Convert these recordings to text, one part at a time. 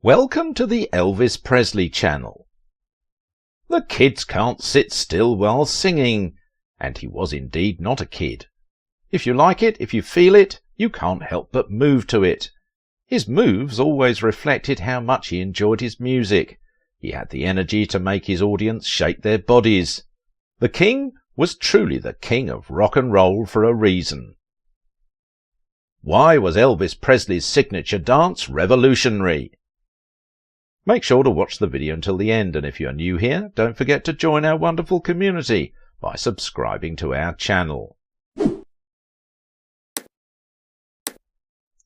Welcome to the Elvis Presley channel. The kids can't sit still while singing, and he was indeed not a kid. If you like it, if you feel it, you can't help but move to it. His moves always reflected how much he enjoyed his music. He had the energy to make his audience shake their bodies. The king was truly the king of rock and roll for a reason. Why was Elvis Presley's signature dance revolutionary? Make sure to watch the video until the end, and if you are new here, don't forget to join our wonderful community by subscribing to our channel.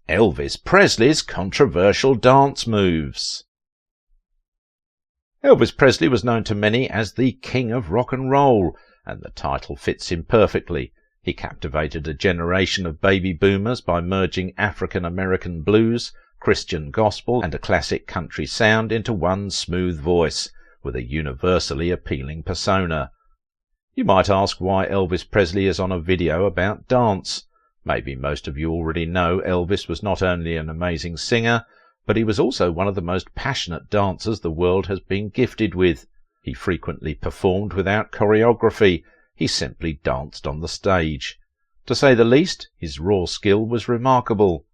Elvis Presley's controversial dance moves. Elvis Presley was known to many as the King of Rock and Roll, and the title fits him perfectly. He captivated a generation of baby boomers by merging African American blues, Christian gospel and a classic country sound into one smooth voice, with a universally appealing persona. You might ask why Elvis Presley is on a video about dance. Maybe most of you already know Elvis was not only an amazing singer, but he was also one of the most passionate dancers the world has been gifted with. He frequently performed without choreography. He simply danced on the stage. To say the least, his raw skill was remarkable.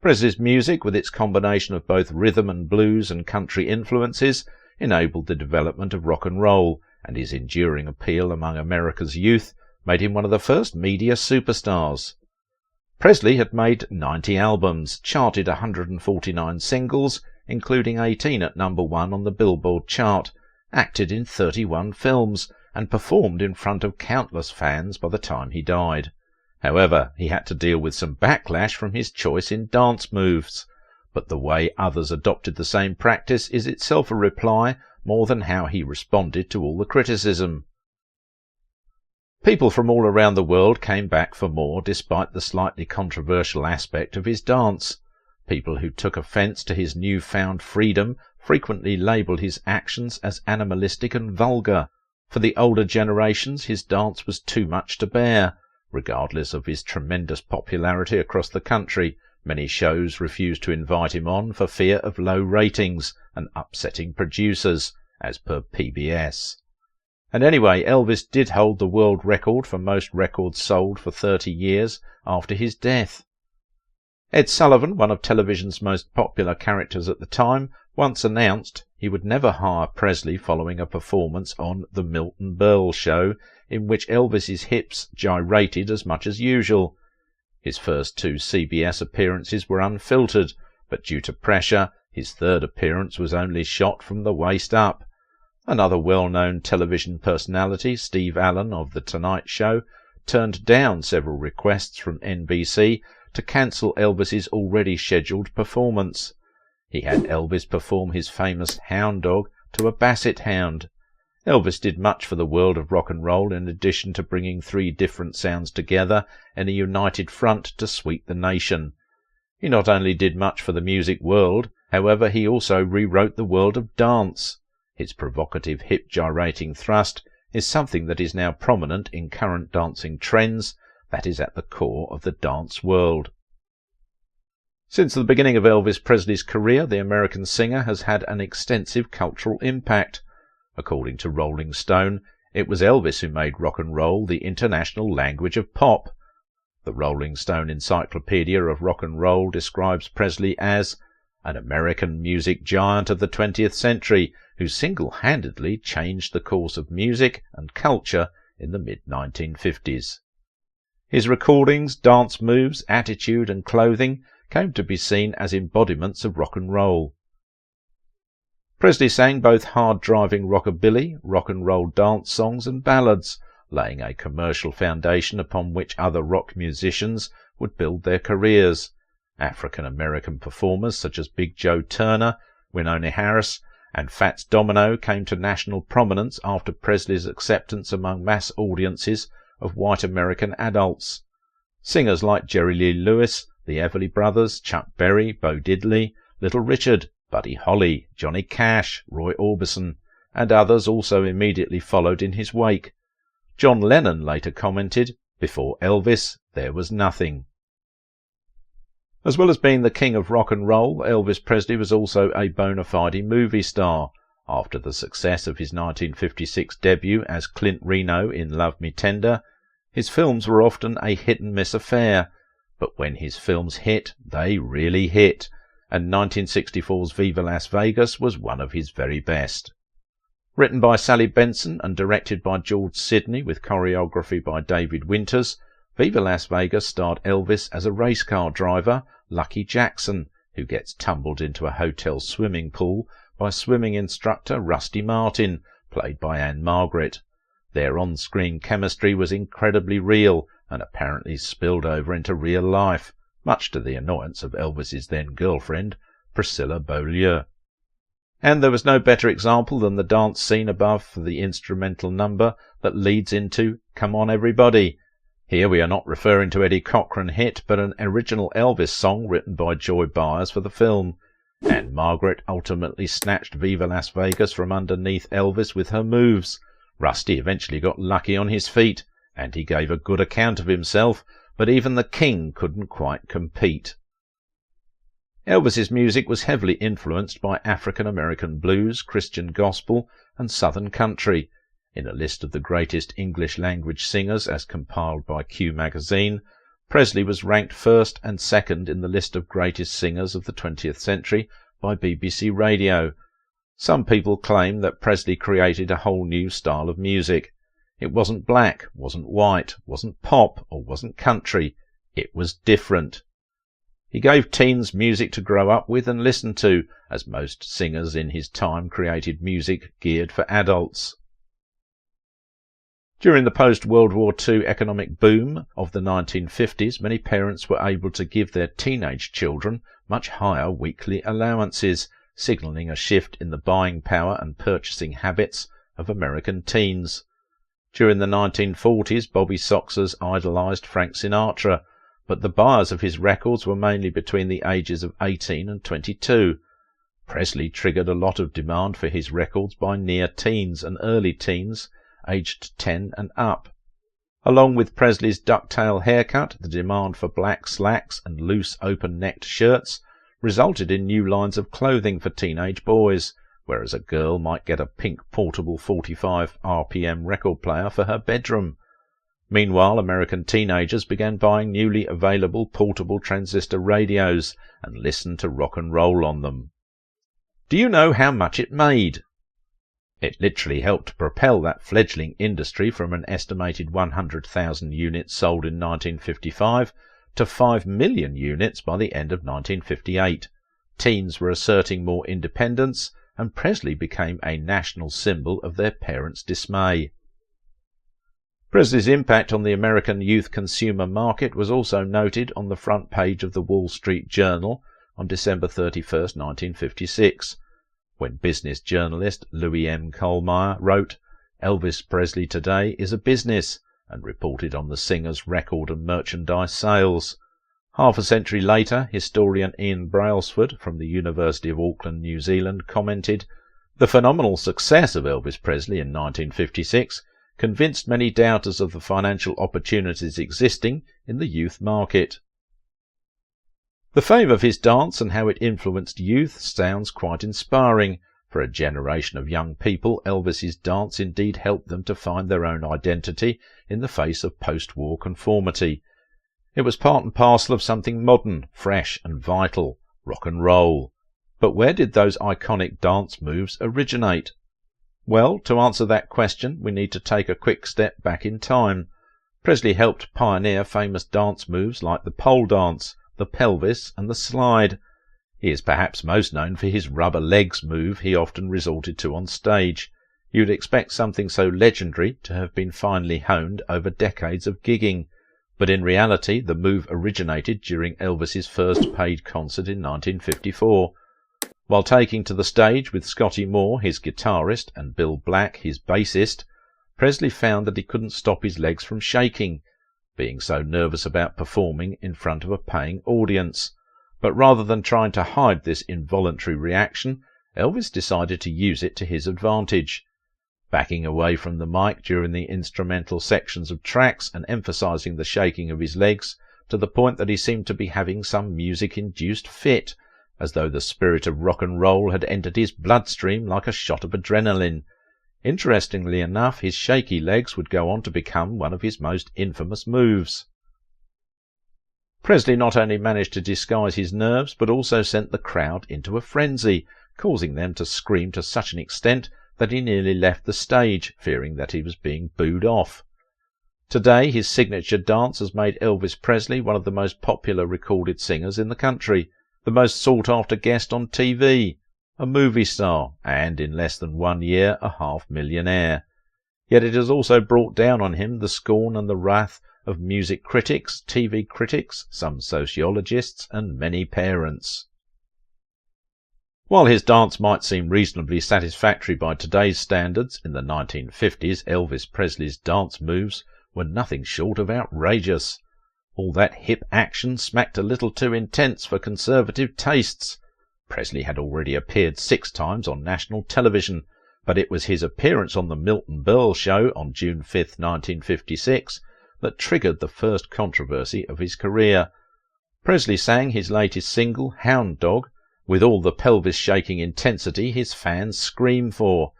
Presley's music, with its combination of both rhythm and blues and country influences, enabled the development of rock and roll, and his enduring appeal among America's youth made him one of the first media superstars. Presley had made 90 albums, charted 149 singles, including 18 at number 1 on the Billboard chart, acted in 31 films, and performed in front of countless fans by the time he died. However, he had to deal with some backlash from his choice in dance moves, but the way others adopted the same practice is itself a reply more than how he responded to all the criticism. People from all around the world came back for more despite the slightly controversial aspect of his dance. People who took offence to his newfound freedom frequently labelled his actions as animalistic and vulgar. For the older generations, his dance was too much to bear. Regardless of his tremendous popularity across the country, many shows refused to invite him on for fear of low ratings and upsetting producers, as per PBS. And anyway, Elvis did hold the world record for most records sold for 30 years after his death. Ed Sullivan, one of television's most popular characters at the time, once announced he would never hire Presley following a performance on The Milton Berle Show, in which Elvis's hips gyrated as much as usual. His first 2 CBS appearances were unfiltered, but due to pressure, his third appearance was only shot from the waist up. Another well-known television personality, Steve Allen of The Tonight Show, turned down several requests from NBC to cancel Elvis's already scheduled performance. He had Elvis perform his famous hound dog to a basset hound. Elvis did much for the world of rock and roll in addition to bringing 3 different sounds together in a united front to sweep the nation. He not only did much for the music world, however, he also rewrote the world of dance. His provocative hip-gyrating thrust is something that is now prominent in current dancing trends, that is at the core of the dance world. Since the beginning of Elvis Presley's career, the American singer has had an extensive cultural impact. According to Rolling Stone, it was Elvis who made rock and roll the international language of pop. The Rolling Stone Encyclopedia of Rock and Roll describes Presley as an American music giant of the 20th century who single-handedly changed the course of music and culture in the mid-1950s. His recordings, dance moves, attitude and clothing came to be seen as embodiments of rock and roll. Presley sang both hard-driving rockabilly, rock and roll dance songs and ballads, laying a commercial foundation upon which other rock musicians would build their careers. African-American performers such as Big Joe Turner, Wynonie Harris, and Fats Domino came to national prominence after Presley's acceptance among mass audiences of white American adults. Singers like Jerry Lee Lewis, the Everly Brothers, Chuck Berry, Bo Diddley, Little Richard, Buddy Holly, Johnny Cash, Roy Orbison, and others also immediately followed in his wake. John Lennon later commented, "Before Elvis, there was nothing." As well as being the king of rock and roll, Elvis Presley was also a bona fide movie star. After the success of his 1956 debut as Clint Reno in Love Me Tender, his films were often a hit-and-miss affair, but when his films hit, they really hit, and 1964's Viva Las Vegas was one of his very best. Written by Sally Benson and directed by George Sidney with choreography by David Winters, Viva Las Vegas starred Elvis as a race car driver, Lucky Jackson, who gets tumbled into a hotel swimming pool by swimming instructor Rusty Martin, played by Anne Margaret. Their on-screen chemistry was incredibly real and apparently spilled over into real life, much to the annoyance of Elvis's then-girlfriend, Priscilla Beaulieu. And there was no better example than the dance scene above for the instrumental number that leads into Come On Everybody. Here we are not referring to Eddie Cochran hit, but an original Elvis song written by Joy Byers for the film. And Margaret ultimately snatched Viva Las Vegas from underneath Elvis with her moves. Rusty eventually got lucky on his feet, and he gave a good account of himself, but even the king couldn't quite compete. Elvis's music was heavily influenced by African-American blues, Christian gospel, and Southern country. In a list of the greatest English-language singers as compiled by Q magazine, Presley was ranked first and second in the list of greatest singers of the 20th century by BBC Radio. Some people claim that Presley created a whole new style of music. It wasn't black, wasn't white, wasn't pop, or wasn't country. It was different. He gave teens music to grow up with and listen to, as most singers in his time created music geared for adults. During the post-World War II economic boom of the 1950s, many parents were able to give their teenage children much higher weekly allowances, signalling a shift in the buying power and purchasing habits of American teens. During the 1940s, Bobby Soxers idolised Frank Sinatra, but the buyers of his records were mainly between the ages of 18 and 22. Presley triggered a lot of demand for his records by near teens and early teens, aged 10 and up. Along with Presley's ducktail haircut, the demand for black slacks and loose open-necked shirts resulted in new lines of clothing for teenage boys, whereas a girl might get a pink portable 45 RPM record player for her bedroom. Meanwhile, American teenagers began buying newly available portable transistor radios and listened to rock and roll on them. Do you know how much it made? It literally helped propel that fledgling industry from an estimated 100,000 units sold in 1955 to 5 million units by the end of 1958. Teens were asserting more independence, and Presley became a national symbol of their parents' dismay. Presley's impact on the American youth consumer market was also noted on the front page of the Wall Street Journal on December 31, 1956. When business journalist Louis M. Kohlmeyer wrote, "Elvis Presley today is a business," and reported on the singer's record and merchandise sales. Half a century later, historian Ian Brailsford from the University of Auckland, New Zealand, commented, "The phenomenal success of Elvis Presley in 1956 convinced many doubters of the financial opportunities existing in the youth market." The fame of his dance and how it influenced youth sounds quite inspiring. For a generation of young people, Elvis's dance indeed helped them to find their own identity in the face of post-war conformity. It was part and parcel of something modern, fresh and vital, rock and roll. But where did those iconic dance moves originate? Well, to answer that question, we need to take a quick step back in time. Presley helped pioneer famous dance moves like the pole dance, the pelvis and the slide. He is perhaps most known for his rubber legs move he often resorted to on stage. You'd expect something so legendary to have been finely honed over decades of gigging, but in reality the move originated during Elvis's first paid concert in 1954. While taking to the stage with Scotty Moore, his guitarist, and Bill Black, his bassist, Presley found that he couldn't stop his legs from shaking, being so nervous about performing in front of a paying audience. But rather than trying to hide this involuntary reaction, Elvis decided to use it to his advantage. Backing away from the mic during the instrumental sections of tracks and emphasizing the shaking of his legs to the point that he seemed to be having some music-induced fit, as though the spirit of rock and roll had entered his bloodstream like a shot of adrenaline. Interestingly enough, his shaky legs would go on to become one of his most infamous moves. Presley not only managed to disguise his nerves, but also sent the crowd into a frenzy, causing them to scream to such an extent that he nearly left the stage, fearing that he was being booed off. Today, his signature dance has made Elvis Presley one of the most popular recorded singers in the country, the most sought-after guest on TV, a movie star, and in less than 1 year a half-millionaire. Yet it has also brought down on him the scorn and the wrath of music critics, TV critics, some sociologists, and many parents. While his dance might seem reasonably satisfactory by today's standards, in the 1950s Elvis Presley's dance moves were nothing short of outrageous. All that hip action smacked a little too intense for conservative tastes. Presley had already appeared 6 times on national television, but it was his appearance on the Milton Berle show on June 5, 1956, that triggered the first controversy of his career. Presley sang his latest single, Hound Dog, with all the pelvis-shaking intensity his fans scream for.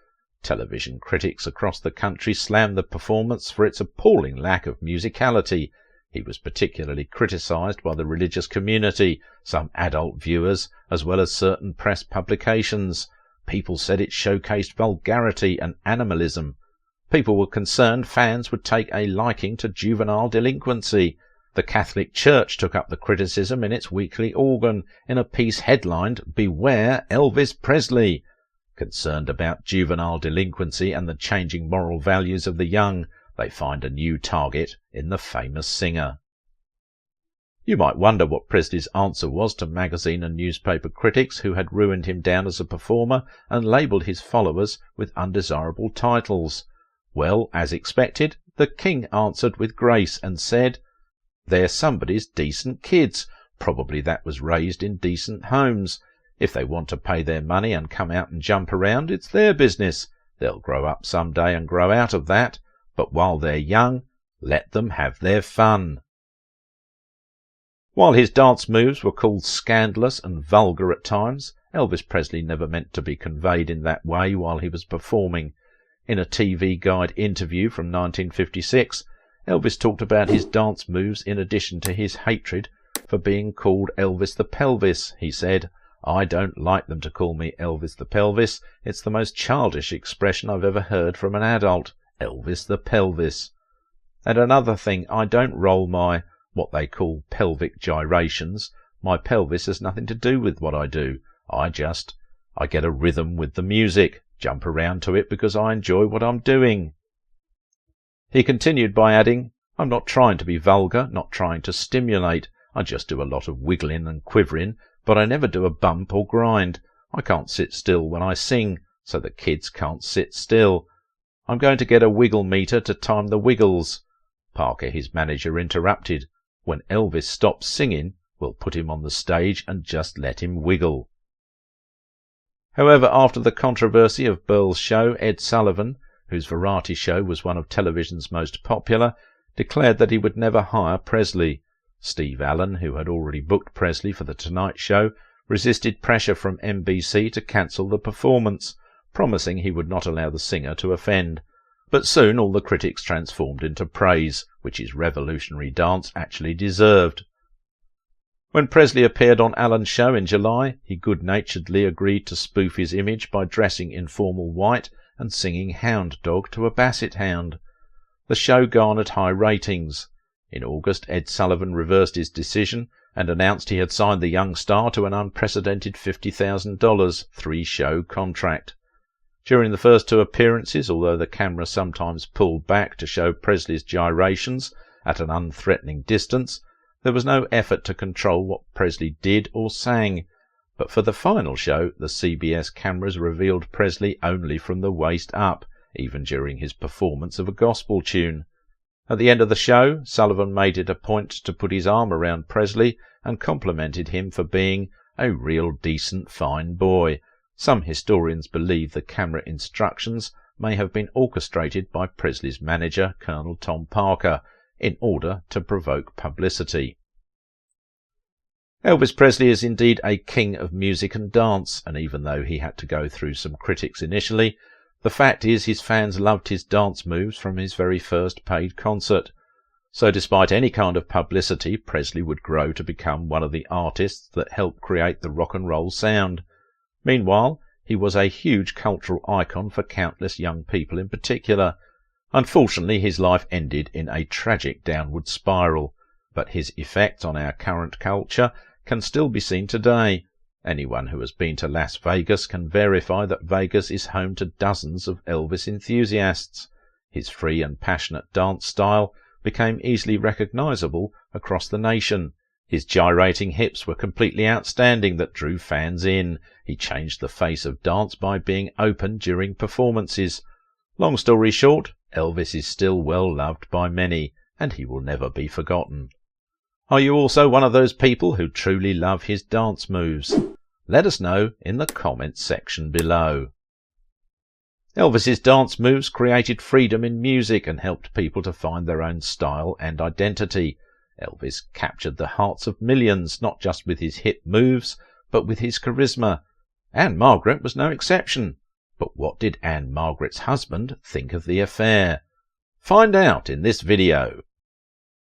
Television critics across the country slammed the performance for its appalling lack of musicality. He was particularly criticised by the religious community, some adult viewers, as well as certain press publications. People said it showcased vulgarity and animalism. People were concerned fans would take a liking to juvenile delinquency. The Catholic Church took up the criticism in its weekly organ, in a piece headlined, "Beware Elvis Presley." Concerned about juvenile delinquency and the changing moral values of the young, they find a new target in the famous singer. You might wonder what Presley's answer was to magazine and newspaper critics who had ruined him down as a performer and labelled his followers with undesirable titles. Well, as expected, the King answered with grace and said, "They're somebody's decent kids. Probably that was raised in decent homes. If they want to pay their money and come out and jump around, it's their business. They'll grow up some day and grow out of that. But while they're young, let them have their fun." While his dance moves were called scandalous and vulgar at times, Elvis Presley never meant to be conveyed in that way while he was performing. In a TV Guide interview from 1956, Elvis talked about his dance moves in addition to his hatred for being called Elvis the Pelvis. He said, "I don't like them to call me Elvis the Pelvis. It's the most childish expression I've ever heard from an adult. Elvis the Pelvis. And another thing, I don't roll my, what they call pelvic gyrations. My pelvis has nothing to do with what I do. I get a rhythm with the music, jump around to it because I enjoy what I'm doing." He continued by adding, "I'm not trying to be vulgar, not trying to stimulate. I just do a lot of wiggling and quivering, but I never do a bump or grind. I can't sit still when I sing, so the kids can't sit still. I'm going to get a wiggle meter to time the wiggles." Parker, his manager, interrupted. "When Elvis stops singing, we'll put him on the stage and just let him wiggle." However, after the controversy of Berle's show, Ed Sullivan, whose variety show was one of television's most popular, declared that he would never hire Presley. Steve Allen, who had already booked Presley for The Tonight Show, resisted pressure from NBC to cancel the performance, promising he would not allow the singer to offend. But soon all the critics transformed into praise, which his revolutionary dance actually deserved. When Presley appeared on Allen's show in July, he good-naturedly agreed to spoof his image by dressing in formal white and singing Hound Dog to a basset hound. The show garnered high ratings. In August, Ed Sullivan reversed his decision and announced he had signed the young star to an unprecedented $50,000 3-show contract. During the first 2 appearances, although the camera sometimes pulled back to show Presley's gyrations at an unthreatening distance, there was no effort to control what Presley did or sang. But for the final show, the CBS cameras revealed Presley only from the waist up, even during his performance of a gospel tune. At the end of the show, Sullivan made it a point to put his arm around Presley and complimented him for being a real decent fine boy. Some historians believe the camera instructions may have been orchestrated by Presley's manager, Colonel Tom Parker, in order to provoke publicity. Elvis Presley is indeed a king of music and dance, and even though he had to go through some critics initially, the fact is his fans loved his dance moves from his very first paid concert. So despite any kind of publicity, Presley would grow to become one of the artists that helped create the rock and roll sound. Meanwhile, he was a huge cultural icon for countless young people in particular. Unfortunately, his life ended in a tragic downward spiral, but his effect on our current culture can still be seen today. Anyone who has been to Las Vegas can verify that Vegas is home to dozens of Elvis enthusiasts. His free and passionate dance style became easily recognizable across the nation. His gyrating hips were completely outstanding that drew fans in. He changed the face of dance by being open during performances. Long story short, Elvis is still well loved by many, and he will never be forgotten. Are you also one of those people who truly love his dance moves? Let us know in the comments section below. Elvis's dance moves created freedom in music and helped people to find their own style and identity. Elvis captured the hearts of millions, not just with his hit moves, but with his charisma. Anne Margaret was no exception. But what did Anne Margaret's husband think of the affair? Find out in this video.